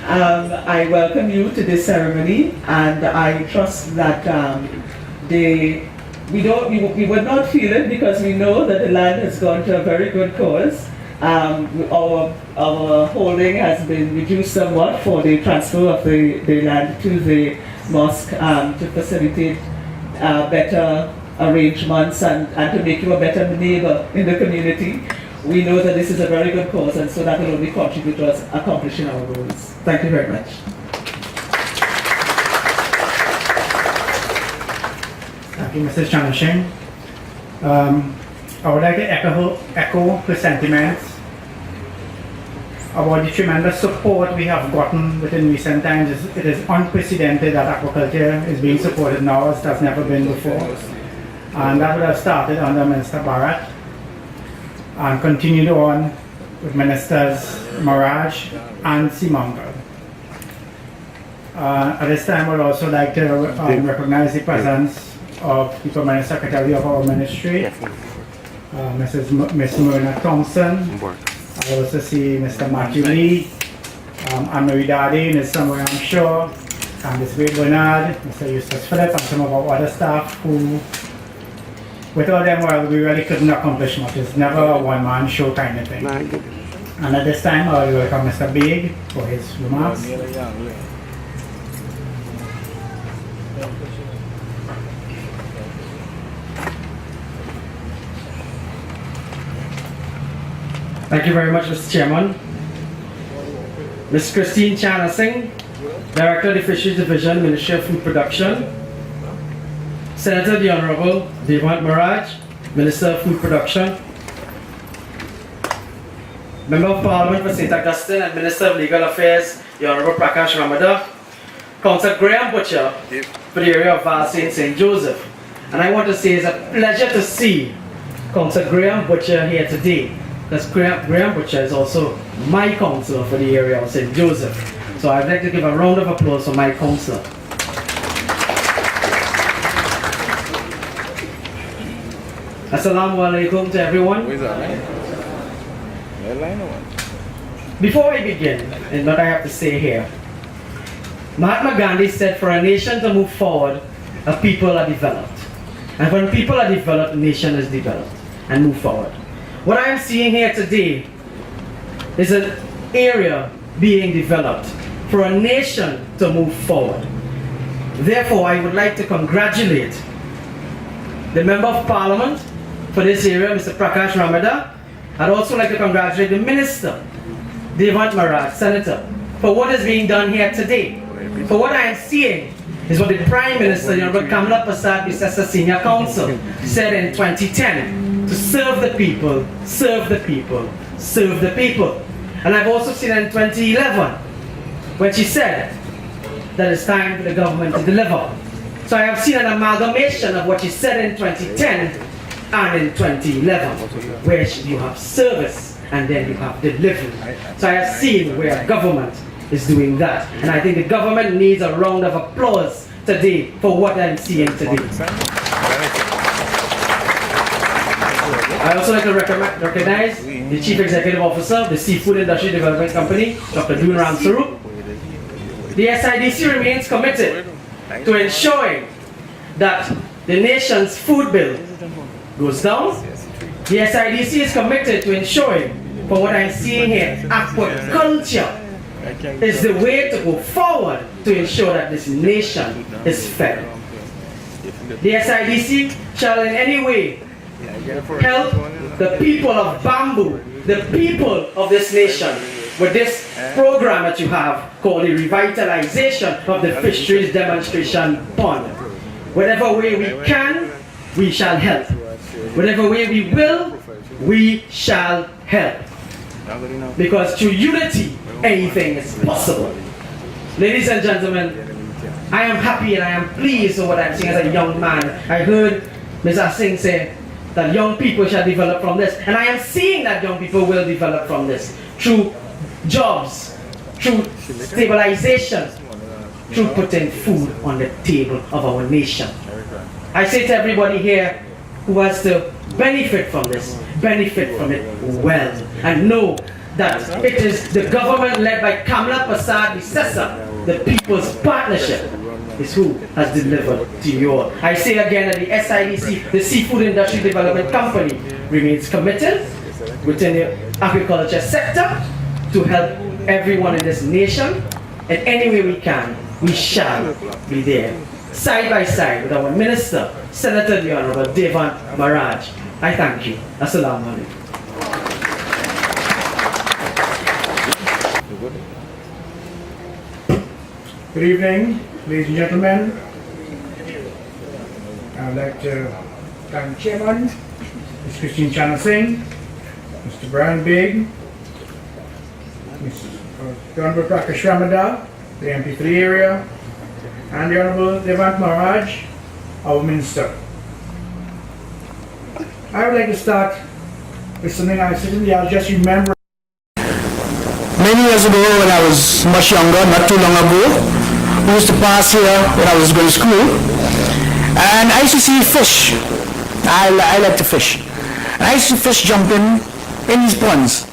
I welcome you to this ceremony, and I trust that we would not feel it because we know that the land has gone to a very good cause. Our holding has been reduced somewhat for the transfer of the land to the mosque to facilitate better arrangements and to make you a better neighbor in the community. We know that this is a very good cause, and so that will only contribute to us accomplishing our goals. Thank you very much. Thank you, Mrs. Chanashin. I would like to echo her sentiments about the tremendous support we have gotten within recent times. It is unprecedented that aquaculture is being supported now as it has never been before. And that would have started under Minister Barrett and continued on with Ministers Maraj and Simangal. At this time, I would also like to recognize the presence of the Permanent Secretary of our ministry, Ms. Myrna Thompson. I also see Mr. Matthew Lee, Anne-Marie Daddy, Ms. Samuel Shaw, and Ms. Wade Bernard, Mr. Eustace Phillip, and some of our other staff who, without them, well, we really couldn't accomplish much. It's never a one-man show kind of thing. And at this time, I will welcome Mr. Big for his remarks. Thank you very much, Mr. Chairman. Ms. Christine Chanasing, Director of the Fisheries Division, Ministry of Food Production. Senator the Honorable Devant Maraj, Minister of Food Production. Member of Parliament for St. Augustine and Minister of Legal Affairs, the Honorable Prakash Ramada. Councillor Graham Butcher for the area of Valsay and St. Joseph. And I want to say it's a pleasure to see Councillor Graham Butcher here today, because Graham Butcher is also my councillor for the area of St. Joseph. So I'd like to give a round of applause for my councillor. Assalamu alaikum to everyone. Before I begin, and what I have to say here, Mahatma Gandhi said for a nation to move forward, a people are developed. And when people are developed, a nation is developed and move forward. What I am seeing here today is an area being developed for a nation to move forward. Therefore, I would like to congratulate the Member of Parliament for this area, Mr. Prakash Ramada. I'd also like to congratulate the Minister, Devant Maraj, Senator, for what is being done here today. For what I am seeing is what the Prime Minister, Honorable Kamala Prasad Bisesa Senior Council, said in 2010, to serve the people, serve the people, serve the people. And I've also seen in 2011, when she said that it's time for the government to deliver. So I have seen an amalgamation of what she said in 2010 and in 2011, where you have service and then you have delivery. So I have seen where government is doing that. And I think the government needs a round of applause today for what I'm seeing today. I also like to recognize the Chief Executive Officer of the Seafood Industry Development Company, Dr. Dunram Sarup. The SIDC remains committed to ensuring that the nation's food bill goes down. The SIDC is committed to ensuring, from what I'm seeing here, aquaculture is the way to go forward to ensure that this nation is fed. The SIDC shall in any way help the people of Bamboo, the people of this nation, with this program that you have called the revitalization of the fisheries demonstration pond. Whatever way we can, we shall help. Whatever way we will, we shall help. Because through unity, anything is possible. Ladies and gentlemen, I am happy and I am pleased with what I'm seeing as a young man. I heard Mr. Singh say that young people shall develop from this. And I am seeing that young people will develop from this. Through jobs, through stabilization, through putting food on the table of our nation. I say to everybody here who has to benefit from this, benefit from it well. And know that it is the government led by Kamla Prasad Visesa, the People's Partnership, is who has delivered to you all. I say again that the SIDC, the Seafood Industry Development Company, remains committed within the aquaculture sector to help everyone in this nation. In any way we can, we shall be there, side by side with our Minister, Senator the Honorable Devan Maraj. I thank you. Assalamu alaikum. Good evening, ladies and gentlemen. I'd like to thank Chairman, Ms. Christine Chana Singh, Mr. Brian Big, the Honorable Prakash Ramada, the MP for the area, and the Honorable Devant Maharaj, our Minister. I would like to start with something I certainly I'll just remember. Many years ago, when I was much younger, not too long ago, we used to pass here when I was going to school, and I used to see fish. I like to fish. And I used to fish jumping in these ponds.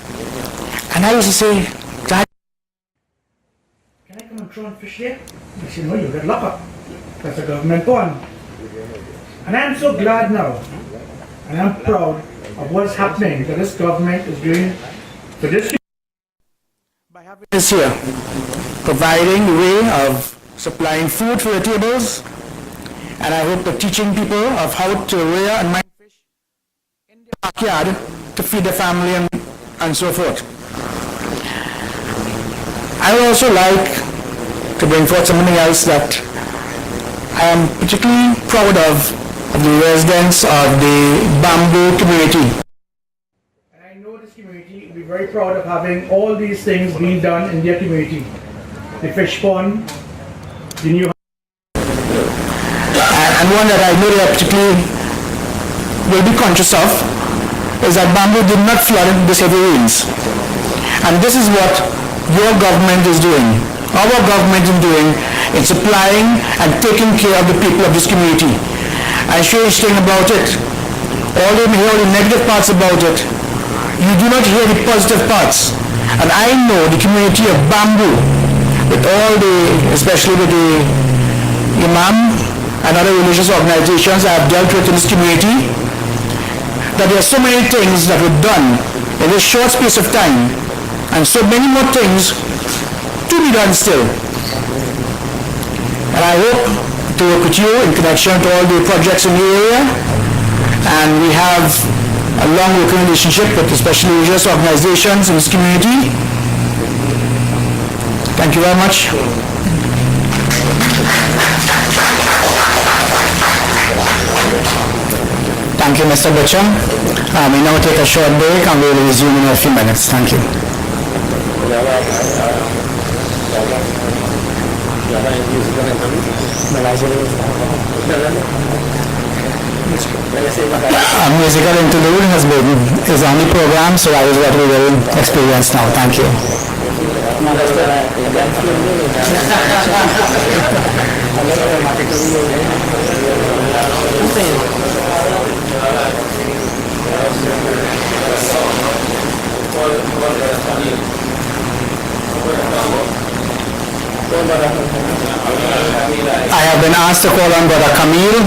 And I used to say, Dad, can I come and try and fish there? They said, no, you get locked up. That's a government pond. And I'm so glad now, and I'm proud of what's happening that this government is doing for this. by having this here, providing the way of supplying food for the tables, and I hope that teaching people of how to rear and mind fish in their backyard to feed their family and so forth. I would also like to bring forth something else that I am particularly proud of the residents of the bamboo community. And I know this community will be very proud of having all these things being done in their community. The fish pond, the new. And one that I know they are particularly will be conscious of is that bamboo did not flood into this heavy rains. And this is what your government is doing, our government is doing, in supplying and taking care of the people of this community. I share this thing about it. Although you hear all the negative parts about it, you do not hear the positive parts. And I know the community of bamboo, with all the, especially with the imam and other religious organizations I have dealt with in this community, that there are so many things that were done in this short space of time, and so many more things to be done still. And I hope to work with you in connection to all the projects in the area, and we have a long working relationship with especially religious organizations in this community. Thank you very much. Thank you, Mr. Butcher. We now take a short break and we will resume in a few minutes. Thank you. A musical interlude is on the program, so that is what we will experience now. Thank you. I have been asked to call on Brother Camille.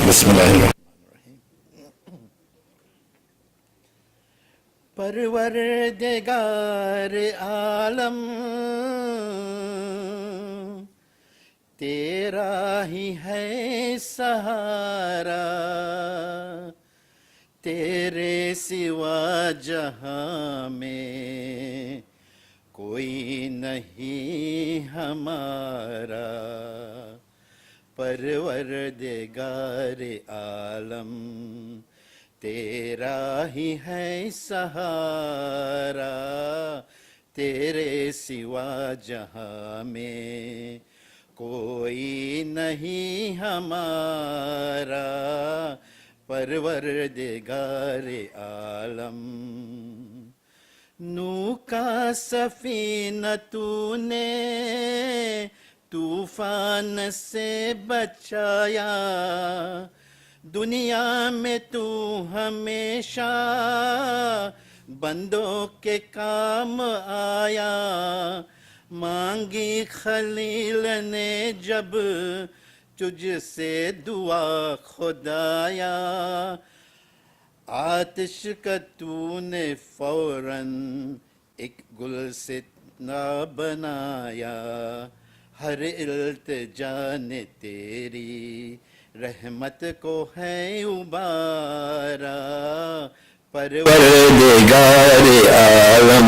Bismillah. परवरदिगार आलम तेरा ही है सहारा, तेरे सिवा जहां में कोई नहीं हमारा। परवरदिगार आलम तेरा ही है सहारा, तेरे सिवा जहां में कोई नहीं हमारा परवरदिगार आलम। नूह का सफीना तूने तूफान से बचाया, दुनिया में तू हमेशा बंदों के काम आया। मांगी खलील ने जब तुझसे दुआ खुदाया, आतिश का तूने फौरन एक गुलसितना बनाया। हर इल्तिजा ने तेरी रहमत को है उबारा परवरदिगार आलम।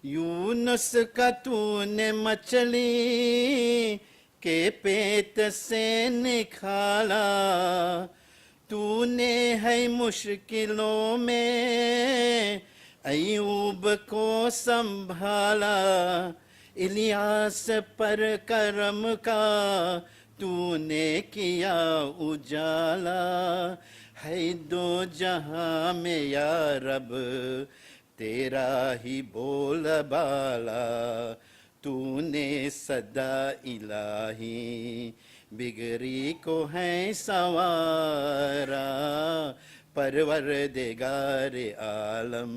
यूनुस का तूने मछली के पेट से निकाला, तूने है मुश्किलों में अयूब को संभाला। इलियास पर करम का तूने किया उजाला, है दो जहां में या रब तेरा ही बोल बाला। तूने सदा इलाही बिगड़ी को है सवारा परवरदिगार आलम।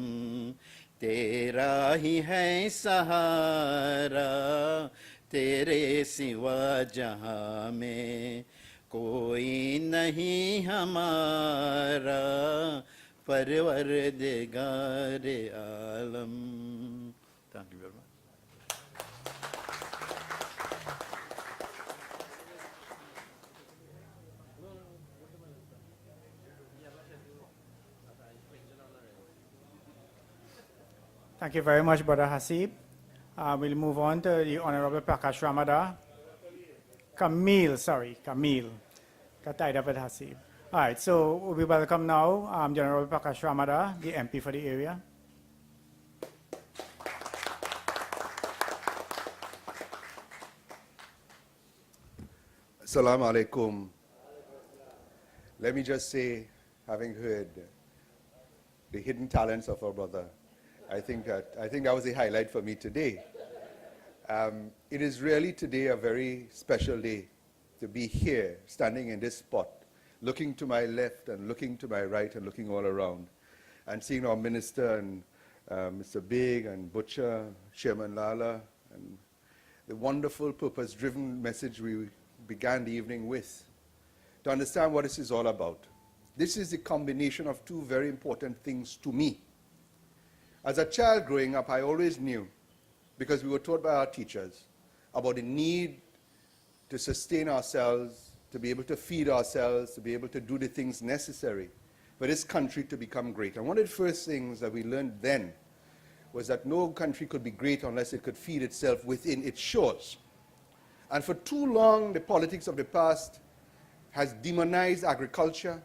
तेरा ही है सहारा, तेरे सिवा जहां में कोई नहीं हमारा परवरदिगार आलम। Thank you very much. Thank you very much, Brother Hasib. We'll move on to the Honorable Prakash Ramada. Camille. Got tied up with Hasib. All right, so we welcome now the Honorable Prakash Ramada, the MP for the area. Assalamu alaikum. Let me just say, having heard the hidden talents of our brother, I think that was a highlight for me today. It is really today a very special day to be here, standing in this spot, looking to my left and looking to my right and looking all around, and seeing our minister and Mr. Big and Butcher, Chairman Lala, and the wonderful purpose-driven message we began the evening with, to understand what this is all about. This is the combination of two very important things to me. As a child growing up, I always knew, because we were taught by our teachers, about the need to sustain ourselves, to be able to feed ourselves, to be able to do the things necessary for this country to become great. And one of the first things that we learned then was that no country could be great unless it could feed itself within its shores. And for too long, the politics of the past has demonized agriculture,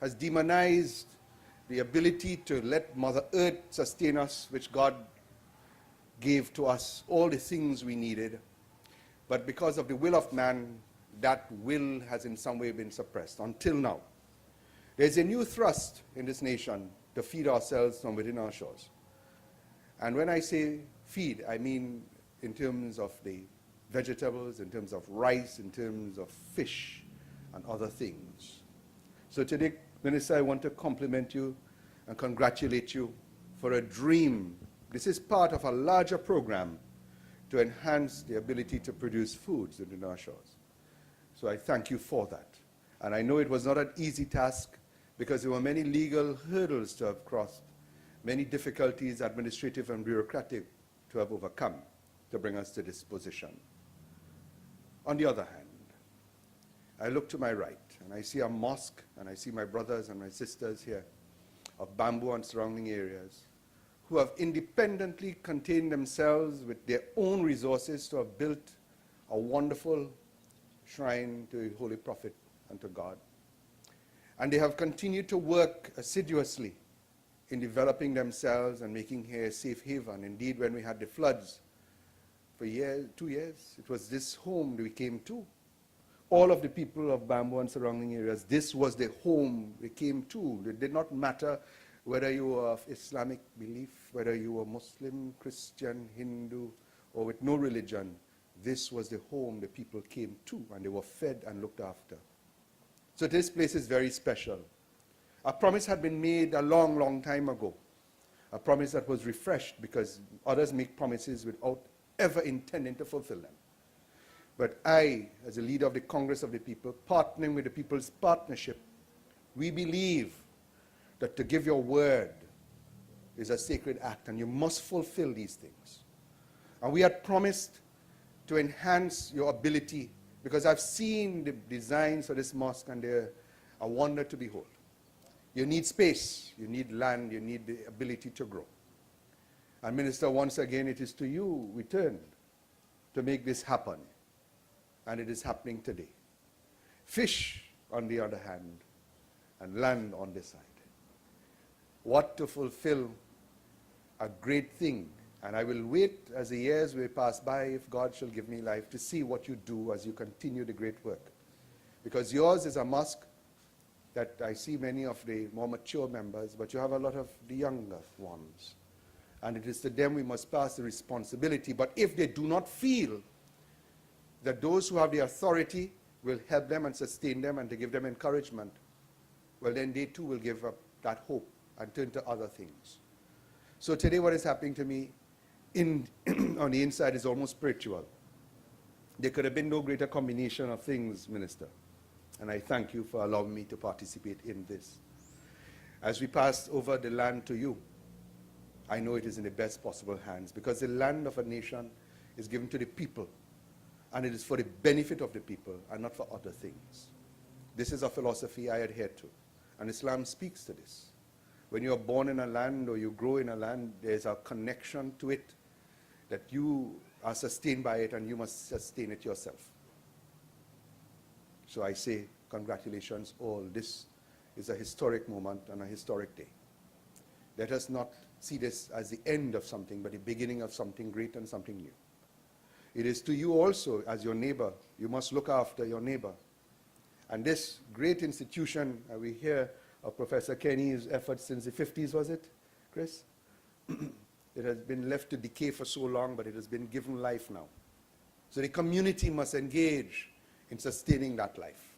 has demonized the ability to let Mother Earth sustain us, which God gave to us all the things we needed. But because of the will of man, that will has in some way been suppressed until now. There's a new thrust in this nation to feed ourselves from within our shores. And when I say feed, I mean in terms of the vegetables, in terms of rice, in terms of fish and other things. So today, Minister, I want to compliment you and congratulate you for a dream. This is part of a larger program to enhance the ability to produce foods within our shores. So I thank you for that. And I know it was not an easy task because there were many legal hurdles to have crossed, many difficulties, administrative and bureaucratic, to have overcome to bring us to this position. On the other hand, I look to my right and I see a mosque and I see my brothers and my sisters here of Bamboo and surrounding areas who have independently contained themselves with their own resources to have built a wonderful shrine to the Holy Prophet and to God. And they have continued to work assiduously in developing themselves and making here a safe haven. Indeed, when we had the floods, for years, 2 years. It was this home that we came to. All of the people of Bamboo and surrounding areas, this was the home they came to. It did not matter whether you were of Islamic belief, whether you were Muslim, Christian, Hindu, or with no religion. This was the home the people came to, and they were fed and looked after. So this place is very special. A promise had been made a long, long time ago. A promise that was refreshed because others make promises without ever intending to fulfill them. But I, as a leader of the Congress of the People, partnering with the People's Partnership, we believe that to give your word is a sacred act, and you must fulfill these things. And we had promised to enhance your ability, because I've seen the designs of this mosque, and they're a wonder to behold. You need space, you need land, you need the ability to grow. And Minister, once again, it is to you we turn to make this happen. And it is happening today. Fish, on the other hand, and land on this side. What to fulfill a great thing. And I will wait as the years will pass by, if God shall give me life, to see what you do as you continue the great work. Because yours is a mosque that I see many of the more mature members, but you have a lot of the younger ones. And it is to them we must pass the responsibility. But if they do not feel that those who have the authority will help them and sustain them and to give them encouragement, well, then they too will give up that hope and turn to other things. So today what is happening to me on the inside is almost spiritual. There could have been no greater combination of things, Minister. And I thank you for allowing me to participate in this. As we pass over the land to you, I know it is in the best possible hands, because the land of a nation is given to the people, and it is for the benefit of the people and not for other things. This is a philosophy I adhere to, and Islam speaks to this. When you are born in a land or you grow in a land, there is a connection to it that you are sustained by it, and you must sustain it yourself. So I say, congratulations all. This is a historic moment and a historic day. Let us not see this as the end of something, but the beginning of something great and something new. It is to you also, as your neighbor. You must look after your neighbor. And this great institution, we hear of Professor Kenny's efforts since the 50s, was it, Chris? It has been left to decay for so long, but it has been given life now. So the community must engage in sustaining that life,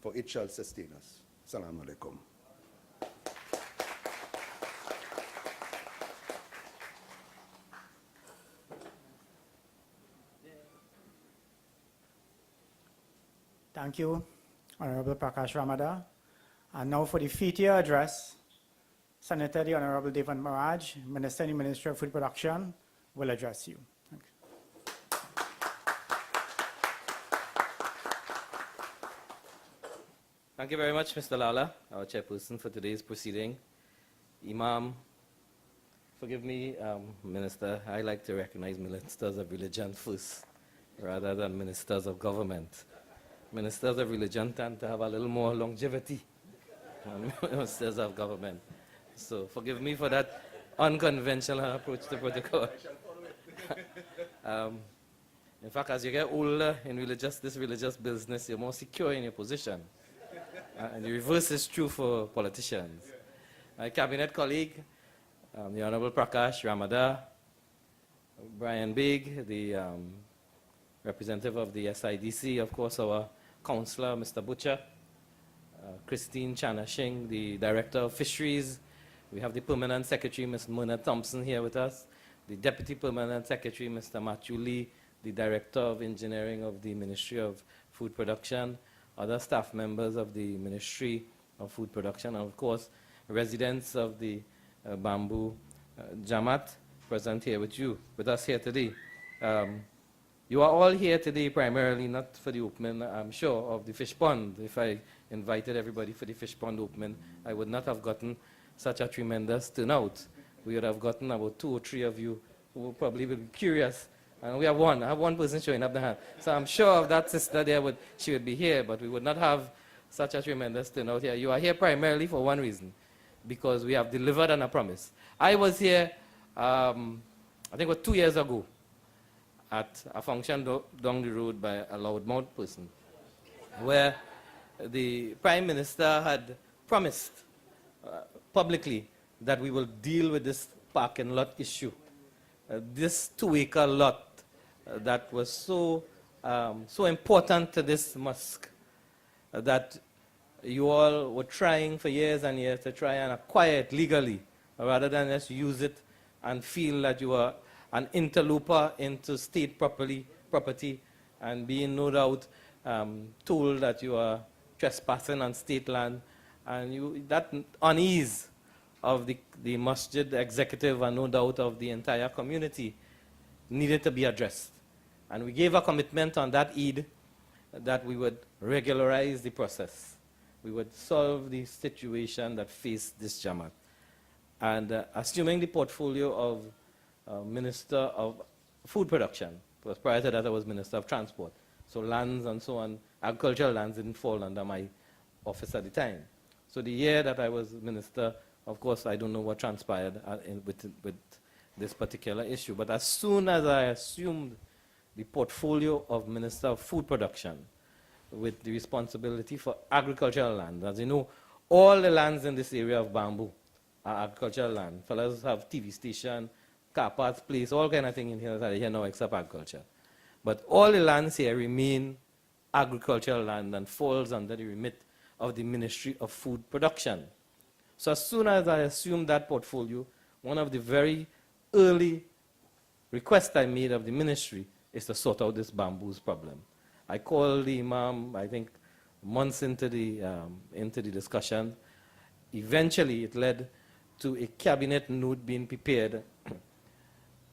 for it shall sustain us. Assalamu alaikum. Thank you, Honorable Prakash Ramada. And now for the feature address, Senator the Honorable Devan Maraj, Minister in the Ministry of Food Production, will address you. Thank you. Thank you very much, Mr. Lala, our chairperson for today's proceeding. Imam, forgive me, Minister, I like to recognize ministers of religion first, rather than ministers of government. Ministers of religion tend to have a little more longevity than ministers of government. So forgive me for that unconventional approach to protocol. In fact, as you get older in this religious business, you're more secure in your position. And the reverse is true for politicians. My cabinet colleague, the Honorable Prakash Ramada, Brian Big, the representative of the SIDC, of course, our councillor, Mr. Butcher, Christine Chanashing, the Director of Fisheries. We have the Permanent Secretary, Ms. Mona Thompson, here with us, the Deputy Permanent Secretary, Mr. Matthew Lee, the Director of Engineering of the Ministry of Food Production, other staff members of the Ministry of Food Production, and of course, residents of the Bamboo Jamaat present here with us here today. You are all here today primarily not for the opening, I'm sure, of the fish pond. If I invited everybody for the fish pond opening, I would not have gotten such a tremendous turnout. We would have gotten about 2 or 3 of you who will probably be curious. And we have one. I have one person showing up the hand. So I'm sure of that sister there, she would be here, but we would not have such a tremendous turnout here. You are here primarily for one reason, because we have delivered on a promise. I was here, I think it was 2 years ago, at a function down the road by a loudmouth person, where the Prime Minister had promised publicly that we will deal with this parking lot issue. This 2-acre lot that was so important to this mosque that you all were trying for years and years to try and acquire it legally, rather than just use it and feel that you are an interloper into state property and being no doubt told that you are trespassing on state land. And that unease of the Masjid executive and no doubt of the entire community needed to be addressed. And we gave a commitment on that Eid that we would regularize the process. We would solve the situation that faced this Jamaat. And assuming the portfolio of Minister of Food Production, because prior to that I was Minister of Transport, so lands and so on, agricultural lands didn't fall under my office at the time. So the year that I was Minister, of course I don't know what transpired with this particular issue, but as soon as I assumed the portfolio of Minister of Food Production, with the responsibility for agricultural land. As you know, all the lands in this area of Bamboo are agricultural land. Fellows have TV station, car parts, place, all kind of thing in here now except agriculture. But all the lands here remain agricultural land and falls under the remit of the Ministry of Food Production. So as soon as I assumed that portfolio, one of the very early requests I made of the ministry is to sort out this bamboos problem. I called the Imam, I think, months into the discussion. Eventually, it led to a cabinet note being prepared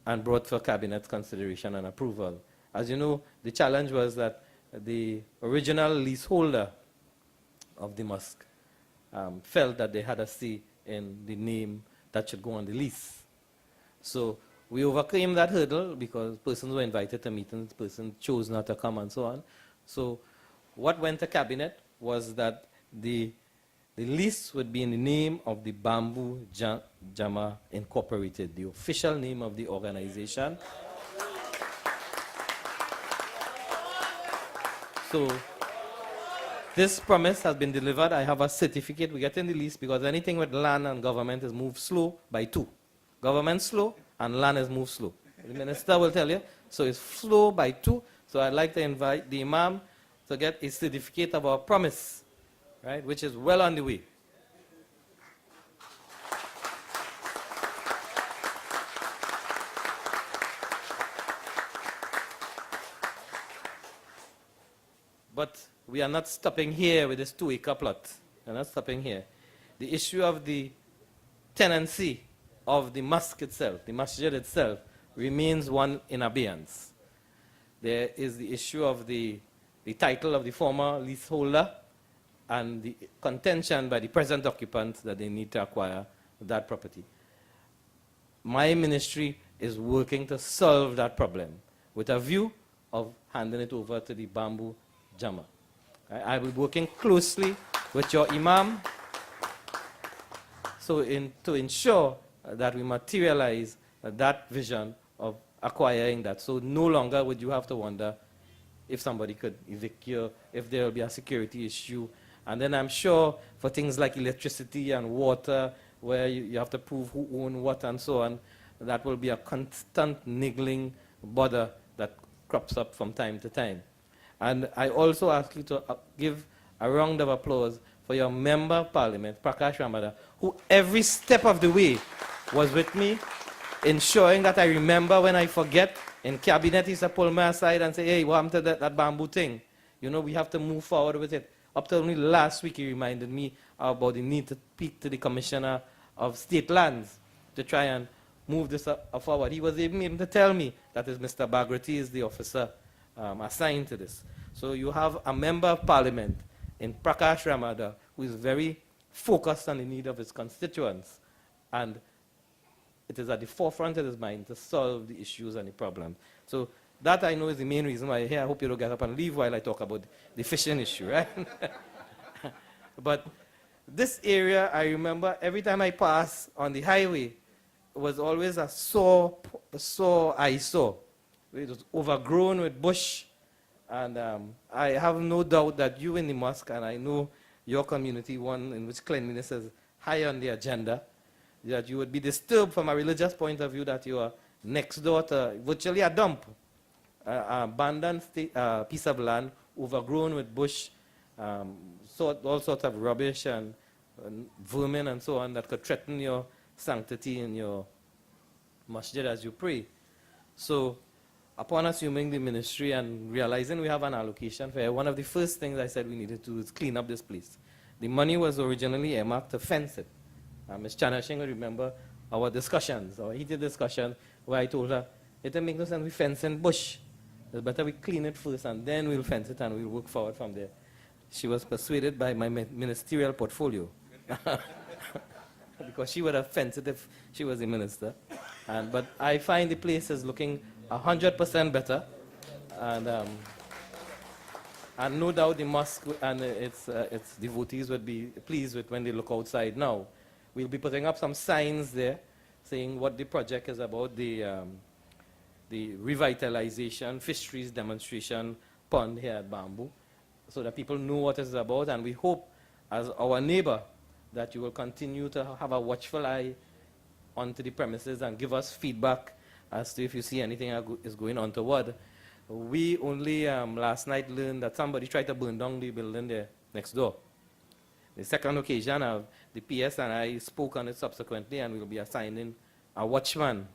and brought for cabinet consideration and approval. As you know, the challenge was that the original leaseholder of the mosque felt that they had a say in the name that should go on the lease. So we overcame that hurdle because persons were invited to meetings, persons chose not to come and so on. So what went to cabinet was that the lease would be in the name of the Bamboo Jama Incorporated, the official name of the organization. So this promise has been delivered. I have a certificate. We get in the lease because anything with land and government is moved slow by 2. Government slow and land is moved slow. The minister will tell you. So it's slow by 2. So I'd like to invite the Imam to get a certificate of our promise, right, which is well on the way. But we are not stopping here with this 2-acre plot. We're not stopping here. The issue of the tenancy of the mosque itself, the masjid itself, remains one in abeyance. There is the issue of the title of the former leaseholder and the contention by the present occupants that they need to acquire that property. My ministry is working to solve that problem with a view of handing it over to the Bamboo Jama. I will be working closely with your Imam to ensure that we materialize that vision of acquiring that. So no longer would you have to wonder if somebody could evict you, if there will be a security issue. And then I'm sure for things like electricity and water, where you have to prove who owns what and so on, that will be a constant niggling bother that crops up from time to time. And I also ask you to give a round of applause for your Member of Parliament, Prakash Ramada, who every step of the way was with me, ensuring that I remember when I forget. In cabinet, he used to pull me aside and say, hey, what happened to that bamboo thing? You know, we have to move forward with it. Up till only last week, he reminded me about the need to speak to the Commissioner of State Lands to try and move this forward. He was even to tell me that Mr. Bagrati is the officer assigned to this. So you have a Member of Parliament in Prakash Ramada who is very focused on the need of his constituents, and it is at the forefront of his mind to solve the issues and the problems. So that I know is the main reason why here I hope you don't get up and leave while I talk about the fishing issue, right? But this area, I remember every time I pass on the highway, it was always a sore eyesore. It was overgrown with bush. And I have no doubt that you in the mosque, and I know your community, one in which cleanliness is high on the agenda, that you would be disturbed from a religious point of view that you are next door to virtually a dump, abandoned piece of land, overgrown with bush, all sorts of rubbish and vermin and so on that could threaten your sanctity in your masjid as you pray. So, upon assuming the ministry and realizing we have an allocation for it, one of the first things I said we needed to do is clean up this place. The money was originally earmarked to fence it. Ms. Chanashing will remember our discussions, our heated discussions, where I told her, it doesn't make no sense we fence in bush. It's better we clean it first and then we'll fence it and we'll work forward from there. She was persuaded by my ministerial portfolio. Because she would have fenced it if she was a minister. But I find the place is looking 100% better. And no doubt the mosque and its devotees would be pleased with when they look outside now. We'll be putting up some signs there saying what the project is about, the revitalization, fisheries demonstration pond here at Bamboo, so that people know what it's about. And we hope, as our neighbor, that you will continue to have a watchful eye onto the premises and give us feedback as to if you see anything is going on toward. We only last night learned that somebody tried to burn down the building there next door. The second occasion, the PS and I spoke on it subsequently, and we'll be assigning a watchman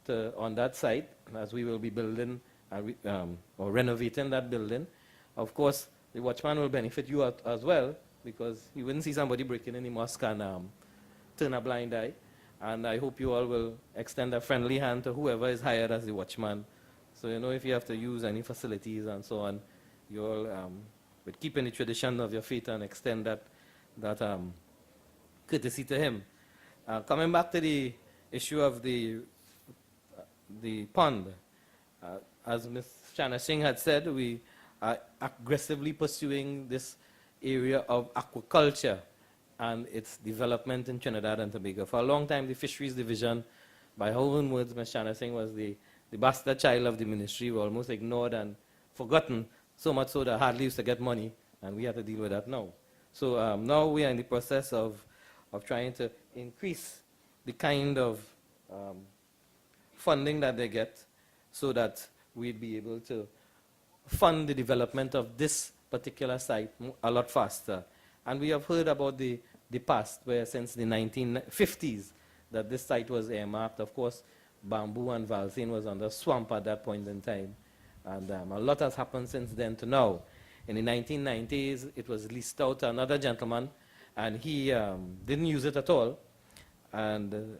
on that site as we will be building or renovating that building. Of course, the watchman will benefit you as well, because you wouldn't see somebody breaking in the mosque and turn a blind eye. And I hope you all will extend a friendly hand to whoever is hired as the watchman. So, you know, if you have to use any facilities and so on, you all would keep in the tradition of your faith and extend that courtesy to him. Coming back to the issue of the pond, as Ms. Chana Singh had said, we are aggressively pursuing this area of aquaculture and its development in Trinidad and Tobago. For a long time, the Fisheries Division, by her own words, Ms. Chana Singh was the bastard child of the ministry. We were almost ignored and forgotten, so much so that hardly used to get money, and we have to deal with that now. So now we are in the process of trying to increase the kind of funding that they get so that we'd be able to fund the development of this particular site a lot faster. And we have heard about the past, where since the 1950s that this site was earmarked. Of course, Bamboo and Valsine was under swamp at that point in time. And a lot has happened since then to now. In the 1990s, it was leased out to another gentleman, and he didn't use it at all. And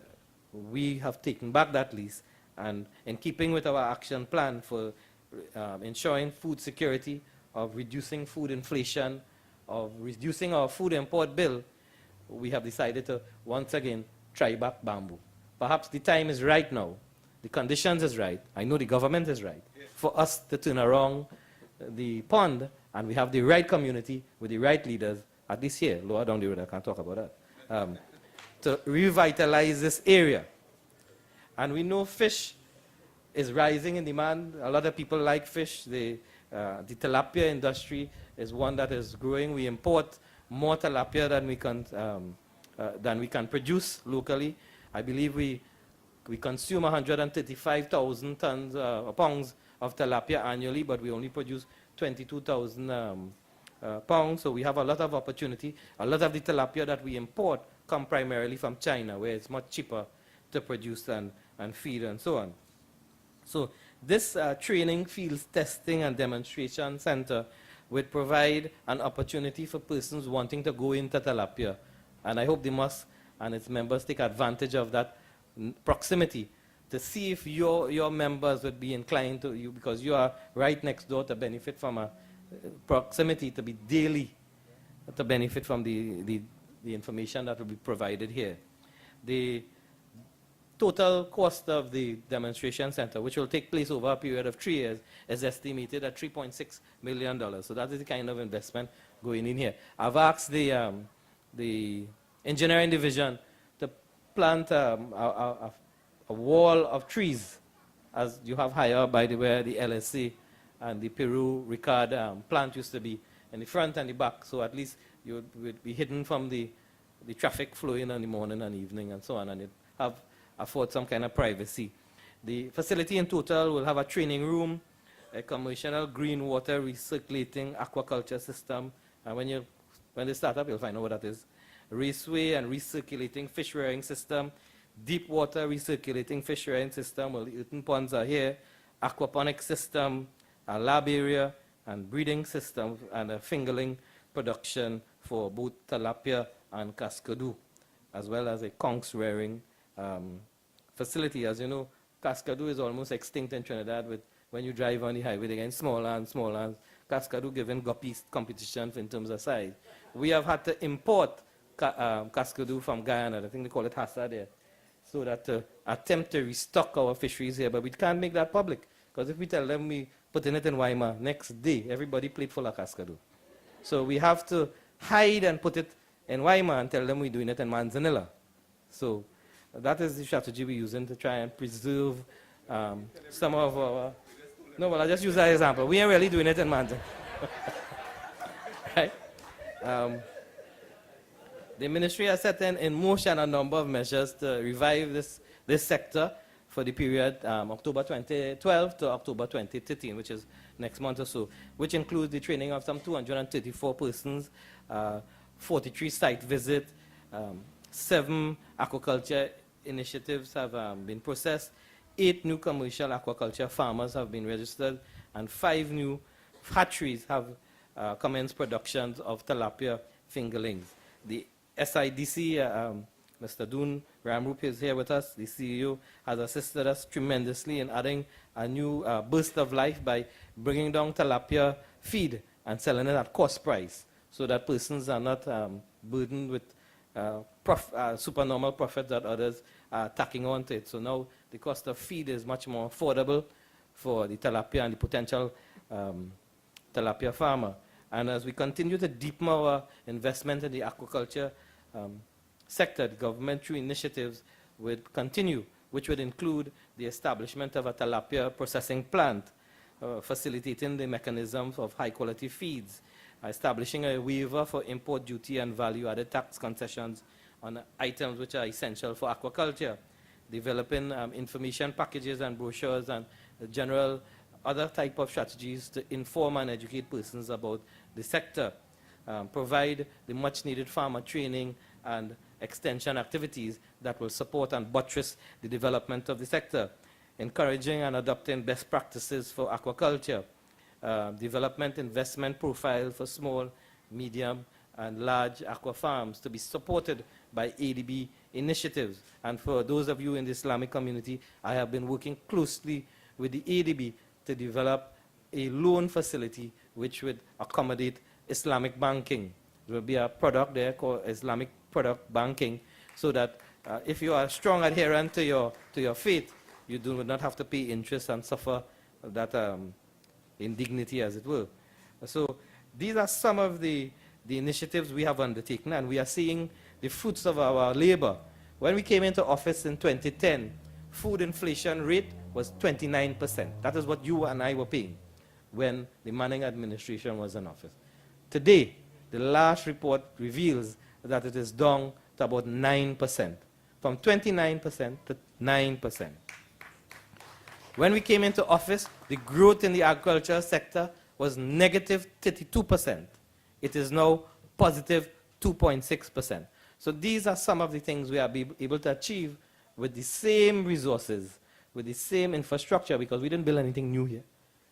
we have taken back that lease. And in keeping with our action plan for ensuring food security, of reducing food inflation, of reducing our food import bill, we have decided to once again try back Bamboo. Perhaps the time is right now. The conditions is right. I know the government is right for us to turn around the pond, and we have the right community with the right leaders, at least here, lower down the road, I can't talk about that, to revitalize this area. And we know fish is rising in demand. A lot of people like fish. The tilapia industry is one that is growing. We import more tilapia than we can produce locally. I believe we consume 135,000 pounds of tilapia annually, but we only produce 22,000 pounds. So we have a lot of opportunity. A lot of the tilapia that we import come primarily from China, where it's much cheaper to produce and feed and so on. So this training, fields, testing and demonstration center would provide an opportunity for persons wanting to go into tilapia. And I hope the mosque and its members take advantage of that proximity to see if your members would be inclined to you, because you are right next door, to benefit from a proximity, to be daily, to benefit from the information that will be provided here. The total cost of the demonstration center, which will take place over a period of 3 years, is estimated at $3.6 million. So that is the kind of investment going in here. I've asked the engineering division to plant a wall of trees as you have higher by the where the LSA and the Peru Ricard plant used to be in the front and the back, so at least you would be hidden from the traffic flowing in the morning and evening and so on, and it afford some kind of privacy. The facility in total will have a training room, a commercial green water recirculating aquaculture system, and when they start up, you'll find out what that is. Raceway and recirculating fish rearing system, deep water recirculating fish rearing system, well, the eating ponds are here, aquaponics system, a lab area, and breeding system, and a fingerling production for both tilapia and cascadoo, as well as a conch rearing facility. As you know, cascadoo is almost extinct in Trinidad. When you drive on the highway, they're getting smaller and smaller. Cascadoo giving guppies competition in terms of size. We have had to import cascadoo from Guyana. I think they call it Hassa there, so that attempt to restock our fisheries here. But we can't make that public, because if we tell them we putting it in Weimar, next day everybody plate full of cascadoo. So we have to hide and put it in Weimar and tell them we're doing it in Manzanilla. So that is the strategy we're using to try and preserve some of our... No, well, I'll just use that example. We ain't really doing it in Manzanilla. Right? The ministry has set in motion a number of measures to revive this sector for the period October 2012 to October 2013, which is next month or so, which includes the training of some 234 persons, 43 site visits, 7 aquaculture initiatives have been processed, 8 new commercial aquaculture farmers have been registered, and 5 new hatcheries have commenced productions of tilapia fingerlings. The SIDC, Mr. Doon Ramrup is here with us. The CEO has assisted us tremendously in adding a new burst of life by bringing down tilapia feed and selling it at cost price, so that persons are not burdened with supernormal profit that others are tacking on to it. So now the cost of feed is much more affordable for the tilapia and the potential tilapia farmer. And as we continue to deepen our investment in the aquaculture sector, the government through initiatives would continue, which would include the establishment of a tilapia processing plant, facilitating the mechanisms of high-quality feeds, establishing a waiver for import duty and value-added tax concessions on items which are essential for aquaculture, developing information packages and brochures and general other type of strategies to inform and educate persons about the sector, provide the much-needed farmer training and extension activities that will support and buttress the development of the sector, encouraging and adopting best practices for aquaculture, development investment profile for small, medium, and large aqua farms to be supported by ADB initiatives. And for those of you in the Islamic community, I have been working closely with the ADB to develop a loan facility which would accommodate Islamic banking. There will be a product there called Islamic product banking, so that if you are a strong adherent to your faith, you do not have to pay interest and suffer that indignity, as it were. So these are some of the initiatives we have undertaken, and we are seeing the fruits of our labor. When we came into office in 2010, food inflation rate was 29%. That is what you and I were paying when the Manning administration was in office. Today, the last report reveals that it is down to about 9%, from 29% to 9%. When we came into office, the growth in the agriculture sector was negative 32%. It is now positive 2.6%. So these are some of the things we are able to achieve with the same resources, with the same infrastructure, because we didn't build anything new here.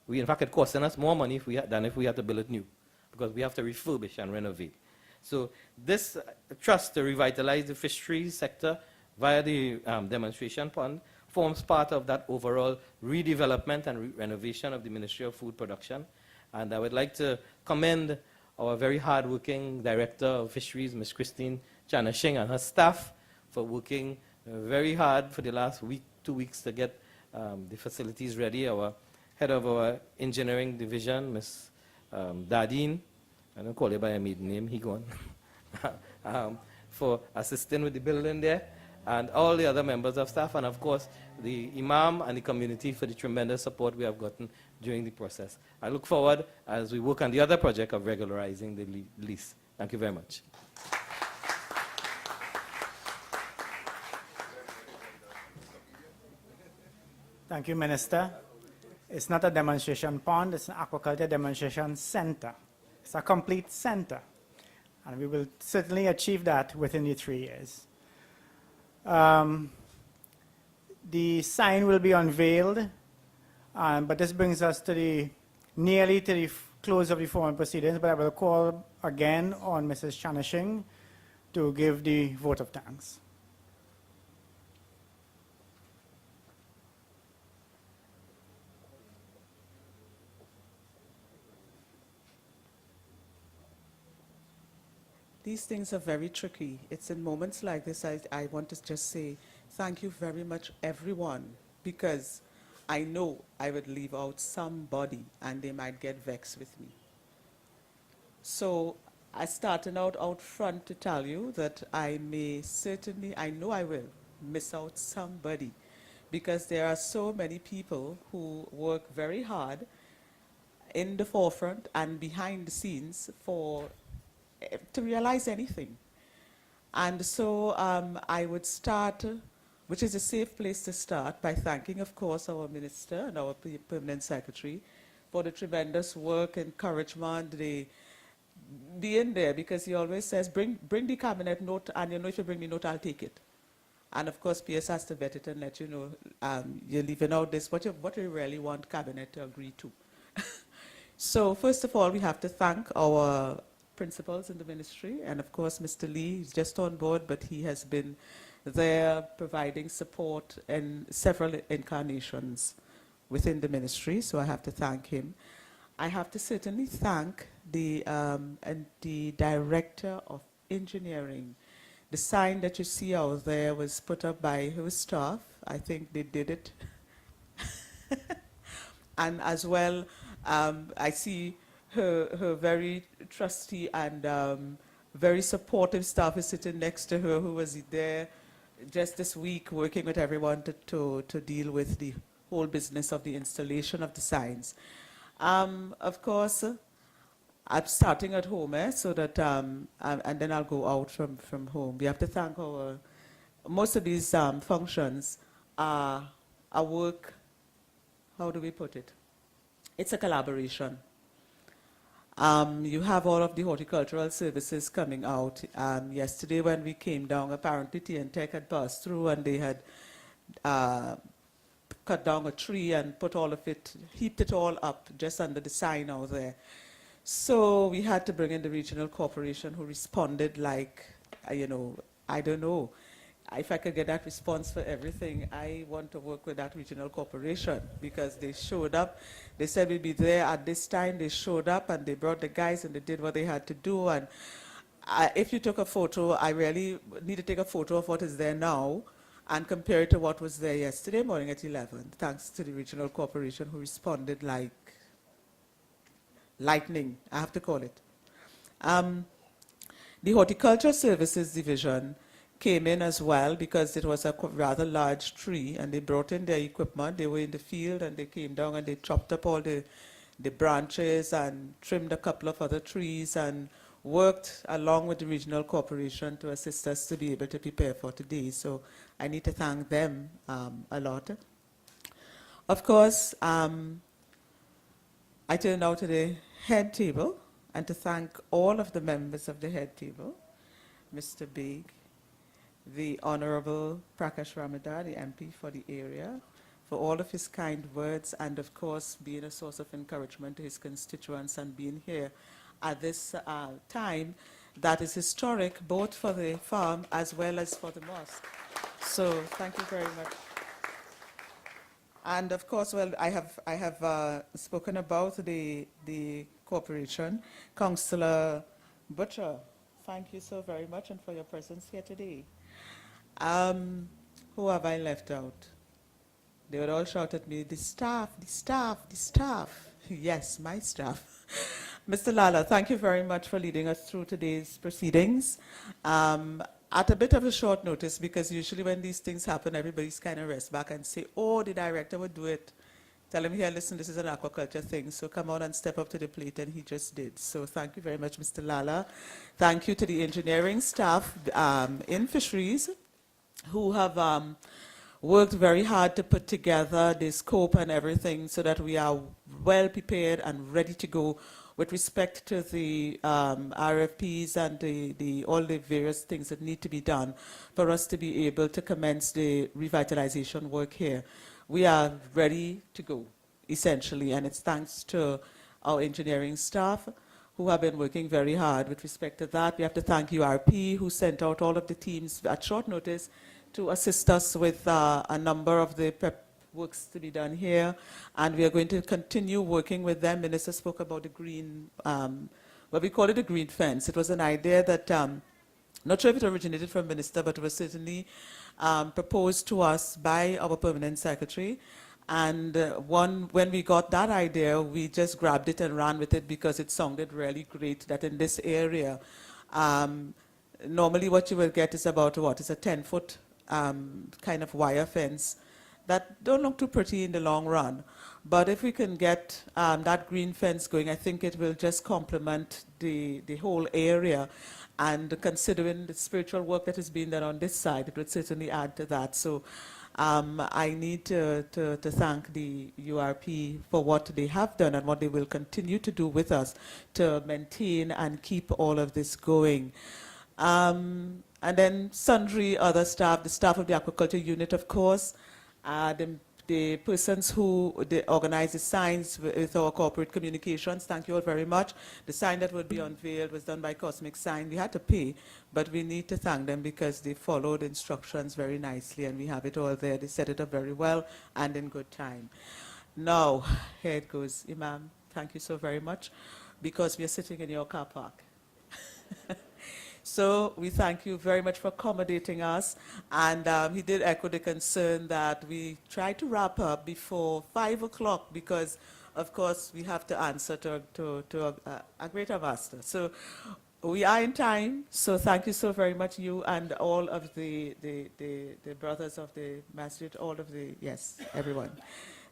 In fact, it costing us more money than if we had to build it new, because we have to refurbish and renovate. So this trust to revitalize the fisheries sector via the demonstration pond forms part of that overall redevelopment and renovation of the Ministry of Food Production. And I would like to commend our very hard-working Director of Fisheries, Ms. Christine Chanashing, and her staff for working very hard for the last week, 2 weeks to get the facilities ready. Our head of our engineering division, Ms. Dadine, I don't call her by her maiden name, he gone, for assisting with the building there. and all the other members of staff, and of course, the Imam and the community for the tremendous support we have gotten during the process. I look forward as we work on the other project of regularizing the lease. Thank you very much. Thank you, Minister. It's not a demonstration pond, it's an aquaculture demonstration center. It's a complete center. And we will certainly achieve that within the 3 years. The sign will be unveiled, but this brings us to nearly to the close of the formal proceedings, but I will call again on Mrs. Chanishing to give the vote of thanks. These things are very tricky. It's in moments like this I want to just say thank you very much, everyone, because I know I would leave out somebody and they might get vexed with me. So I started out front to tell you that I may certainly, I know I will, miss out somebody, because there are so many people who work very hard in the forefront and behind the scenes to realize anything. And so I would start, which is a safe place to start, by thanking, of course, our minister and our permanent secretary for the tremendous work, encouragement, the being there, because he always says, bring the cabinet note, and you know if you bring the note, I'll take it. And of course, PS has to vet it and let you know you're leaving out this, what you really want cabinet to agree to. So first of all, we have to thank our principals in the ministry, and of course Mr. Lee is just on board, but he has been there providing support in several incarnations within the ministry, so I have to thank him. I have to certainly thank the director of engineering. The sign that you see out there was put up by her staff. I think they did it. And as well, I see her very trusty and very supportive staff is sitting next to her, who was there just this week working with everyone to deal with the whole business of the installation of the signs. Of course, I'm starting at home, so that, and then I'll go out from home. We have to thank most of these functions are work, how do we put it? It's a collaboration. You have all of the horticultural services coming out. Yesterday when we came down, apparently TNTech had passed through and they had cut down a tree and put all of it, heaped it all up just under the sign out there. So we had to bring in the regional corporation, who responded like, you know, I don't know. If I could get that response for everything, I want to work with that regional corporation, because they showed up. They said we'd be there at this time. They showed up and they brought the guys and they did what they had to do. And if you took a photo, I really need to take a photo of what is there now and compare it to what was there yesterday morning at 11, thanks to the regional corporation, who responded like lightning, I have to call it. The Horticulture Services Division came in as well, because it was a rather large tree, and they brought in their equipment. They were in the field and they came down and they chopped up all the branches and trimmed a couple of other trees and worked along with the regional corporation to assist us to be able to prepare for today. So I need to thank them a lot. Of course, I turn now to the head table and to thank all of the members of the head table, Mr. Big, the Honorable Prakash Ramadan, the MP for the area, for all of his kind words, and of course being a source of encouragement to his constituents and being here at this time that is historic, both for the farm as well as for the mosque. So thank you very much. And of course, well, I have spoken about the corporation. Councillor Butcher, thank you so very much, and for your presence here today. Who have I left out? They would all shout at me, the staff, the staff, the staff. Yes, my staff. Mr. Lala, thank you very much for leading us through today's proceedings. at a bit of a short notice, because usually when these things happen, everybody's kind of rest back and say, oh, the director would do it. Tell him here, listen, this is an aquaculture thing, so come on and step up to the plate, and he just did. So thank you very much, Mr. Lala. Thank you to the engineering staff in fisheries who have worked very hard to put together the scope and everything so that we are well prepared and ready to go with respect to the RFPs and all the various things that need to be done for us to be able to commence the revitalization work here. We are ready to go, essentially, and it's thanks to our engineering staff who have been working very hard with respect to that. We have to thank URP, who sent out all of the teams at short notice to assist us with a number of the prep works to be done here, and we are going to continue working with them. Minister spoke about the green, well, we call it a green fence. It was an idea that, not sure if it originated from Minister, but it was certainly proposed to us by our permanent secretary. And when we got that idea, we just grabbed it and ran with it because it sounded really great that in this area, normally what you will get is about what? It's a 10-foot kind of wire fence that don't look too pretty in the long run. But if we can get that green fence going, I think it will just complement the whole area. And considering the spiritual work that is being done on this side, it would certainly add to that. So I need to thank the URP for what they have done and what they will continue to do with us to maintain and keep all of this going. And then sundry other staff, the staff of the aquaculture unit, of course, the persons who organize the signs with our corporate communications, thank you all very much. The sign that would be unveiled was done by Cosmic Sign. We had to pay, but we need to thank them because they followed instructions very nicely, and we have it all there. They set it up very well and in good time. Now, here it goes. Imam, thank you so very much, because we are sitting in your car park. So we thank you very much for accommodating us. And he did echo the concern that we try to wrap up before 5 o'clock because, of course, we have to answer to a greater master. So we are in time. So thank you so very much, you and all of the brothers of the Masjid, all of the, yes, everyone.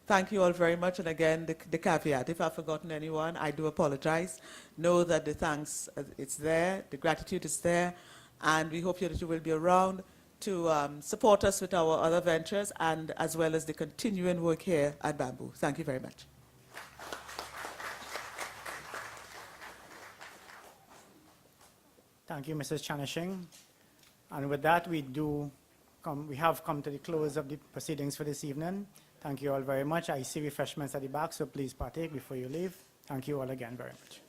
Thank you all very much. And again, the caveat, if I've forgotten anyone, I do apologize. Know that the thanks, it's there, the gratitude is there, and we hope that you will be around to support us with our other ventures and as well as the continuing work here at Bamboo. Thank you very much. Thank you, Mrs. Chanashing. And with that, we have come to the close of the proceedings for this evening. Thank you all very much. I see refreshments at the back, so please partake before you leave. Thank you all again very much.